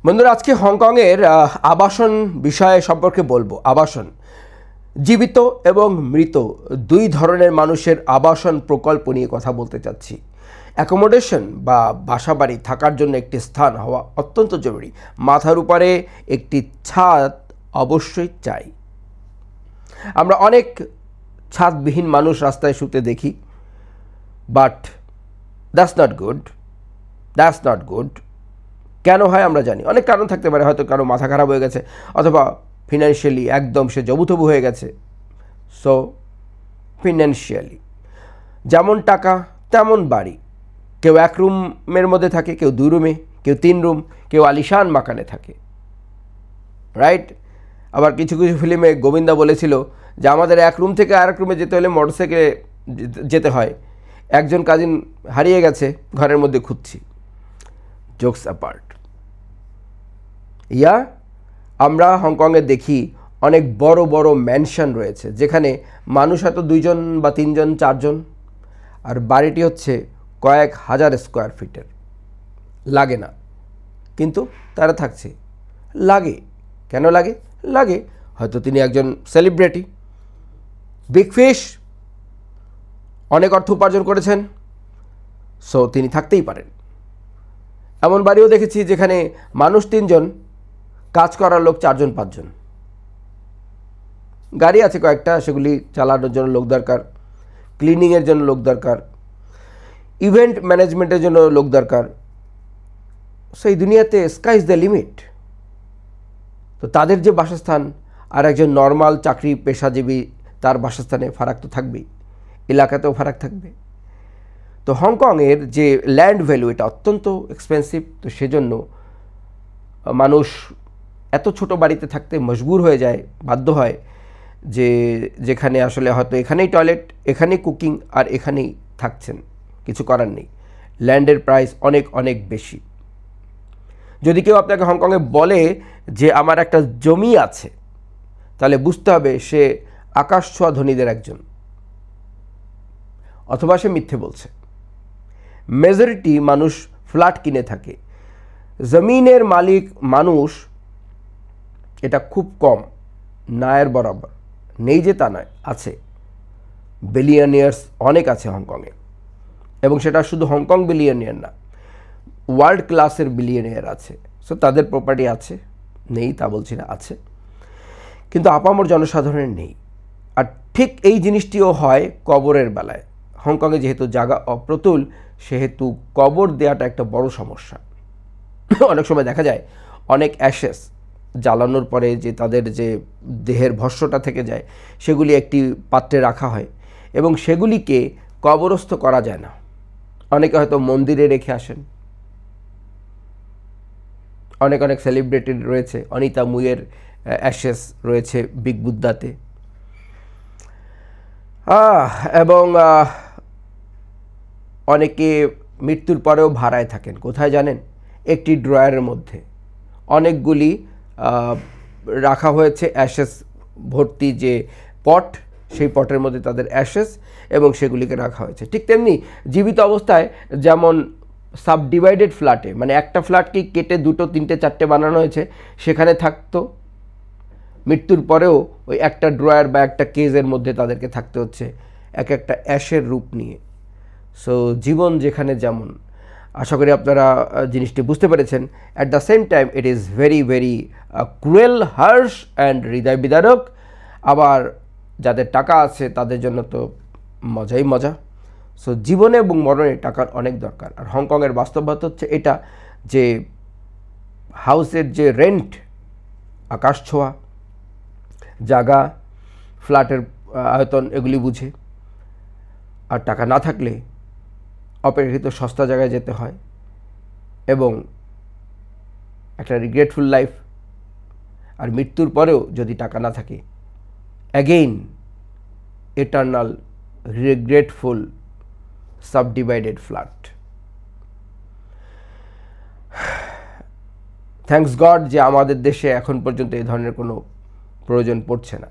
বন্ধুরা, আজকে হংকংয়ের আবাসন বিষয় সম্পর্কে বলবো। আবাসন, জীবিত এবং মৃত দুই ধরনের মানুষের আবাসন প্রকল্প নিয়ে কথা বলতে চাচ্ছি। অ্যাকোমোডেশন বা বাসাবাড়ি থাকার জন্য একটি স্থান হওয়া অত্যন্ত জরুরি। মাথার উপরে একটি ছাদ অবশ্যই চাই। আমরা অনেক ছাদবিহীন মানুষ রাস্তায় শুতে দেখি, বাট দ্যাটস নট গুড। কেন হয় আমরা জানি, অনেক কারণ থাকতে পারে। হয়তো কারো মাথা খারাপ হয়ে গেছে, অথবা ফিনান্সিয়ালি একদম সে জবুথবু হয়ে গেছে। সো ফিনান্সিয়ালি যেমন টাকা তেমন বাড়ি। কেউ এক রুমের মধ্যে থাকে, কেউ 2 রুমে, কেউ 3 রুম, কেউ আলিশান মাকানে থাকে, রাইট? আবার কিছু কিছু ফিল্মে গোবিন্দা বলেছিল যে আমাদের এক রুম থেকে আরেক রুমে যেতে হলে মোটরসাইকেলে যেতে হয়। একজন কাজিন হারিয়ে গেছে, ঘরের মধ্যে খুঁজছি। Jokes apart. আমরা হংকংয়ে দেখি অনেক বড় বড় ম্যানশন রয়েছে, যেখানে মানুষ হয়তো 2 জন বা 3 জন 4 জন, আর বাড়িটি হচ্ছে কয়েক হাজার স্কোয়ার ফিটের। লাগে না, কিন্তু তারা থাকছে। লাগে কেন? লাগে হয়তো তিনি একজন সেলিব্রিটি, বিগ ফিশ, অনেক অর্থ উপার্জন করেছেন, সো তিনি থাকতেই পারেন। এমন বাড়িও দেখেছি যেখানে মানুষ 3 জন, কাজ করার লোক 4 জন 5 জন। গাড়ি আছে কয়েকটা, সেগুলি চালানোর জন্য লোক দরকার, ক্লিনিংয়ের জন্য লোক দরকার, ইভেন্ট ম্যানেজমেন্টের জন্য লোক দরকার। সেই দুনিয়াতে স্কাই ইজ দ্য লিমিট। তো তাদের যে বাসস্থান আর একজন নর্মাল চাকরি পেশাজীবী তার বাসস্থানে ফারাক তো থাকবেই, এলাকাতেও ফারাক থাকবে। তো হংকংয়ের যে ল্যান্ড ভ্যালু, এটা অত্যন্ত এক্সপেন্সিভ। তো সেজন্য মানুষ এত ছোট বাড়িতে থাকতে মজবুর হয়ে যায়, বাধ্য হয়, যে যেখানে আসলে হয়তো এখানেই টয়লেট, এখানেই কুকিং, আর এখানেই থাকছেন। কিছু করার নেই। ল্যান্ডের প্রাইস অনেক অনেক বেশি। যদি কেউ আপনাকে হংকংয়ে বলে যে আমার একটা জমি আছে, তাহলে বুঝতে হবে সে আকাশ ছোঁয়া ধনীদের একজন, অথবা সে মিথ্যে বলছে। মেজরিটি মানুষ ফ্ল্যাট কিনে থাকে। জমিনের মালিক মানুষ এটা খুব কম, নায়ের বরাবর। নেই যে তা নয়, আছে। বিলিয়নিয়ার্স অনেক আছে হংকংয়ে, এবং সেটা শুধু হংকং বিলিয়নিয়ার না, ওয়ার্ল্ড ক্লাসের বিলিয়নিয়ার আছে। সো তাদের প্রপার্টি আছে, নেই তা বলছি না, আছে, কিন্তু আপামর জনসাধারণের নেই। আর ঠিক এই জিনিসটিও হয় কবরের বেলায়। হংকংয়ে যেহেতু জায়গা অপ্রতুল, সেহেতু কবর দেওয়াটা একটা বড় সমস্যা। অনেক সময় দেখা যায় অনেক অ্যাশেস জ্বালানোর পরে যে তাদের যে দেহের ভস্মটা থেকে যায়, সেগুলি একটি পাত্রে রাখা হয়, এবং সেগুলিকে কবরস্থ করা যায় না। অনেকে হয়তো মন্দিরে রেখে আসেন। অনেক অনেক সেলিব্রিটি রয়েছে, অনিতা মুইয়ের অ্যাশেস রয়েছে বিগ বুদ্ধাতে। এবং অনেকে মৃত্যুর পরেও ভাড়ায় থাকেন। কোথায় জানেন? একটি ড্রয়ারের মধ্যে অনেকগুলি রাখা হয়েছে অ্যাশেস ভর্তি যে পট, সেই পটের মধ্যে তাদের অ্যাশেস, এবং সেগুলিকে রাখা হয়েছে। ঠিক তেমনি জীবিত অবস্থায় যেমন সাবডিভাইডেড ফ্ল্যাটে, মানে একটা ফ্ল্যাটকে কেটে 2, 3, 4 বানানো হয়েছে, সেখানে থাকতো। মৃত্যুর পরেও ওই একটা ড্রয়ার বা একটা কেজের মধ্যে তাদেরকে থাকতে হচ্ছে, এক একটা অ্যাশের রূপ নিয়ে। সো জীবন যেখানে যেমন, আশা করি আপনারা জিনিসটি বুঝতে পেরেছেন। At the same time it is very very cruel, harsh and হৃদয় বিদারক। আবার যাদের টাকা আছে তাদের জন্য তো মজাই মজা। সো জীবনে এবং মরণে টাকার অনেক দরকার। আর হংকংয়ের বাস্তবতা হচ্ছে এটা, যে হাউসের যে রেন্ট আকাশ ছোঁয়া, জায়গা, ফ্ল্যাটের আয়তন, এগুলি বুঝে। আর টাকা না থাকলে অপেক্ষিত সস্তা জায়গায় যেতে হয়, এবং একটা রিগ্রেটফুল লাইফ। আর মৃত্যুর পরেও যদি টাকা না থাকে, again eternal regretful subdivided flat. Thanks god যে আমাদের দেশে এখন পর্যন্ত এই ধরনের কোনো প্রয়োজন পড়ছে না।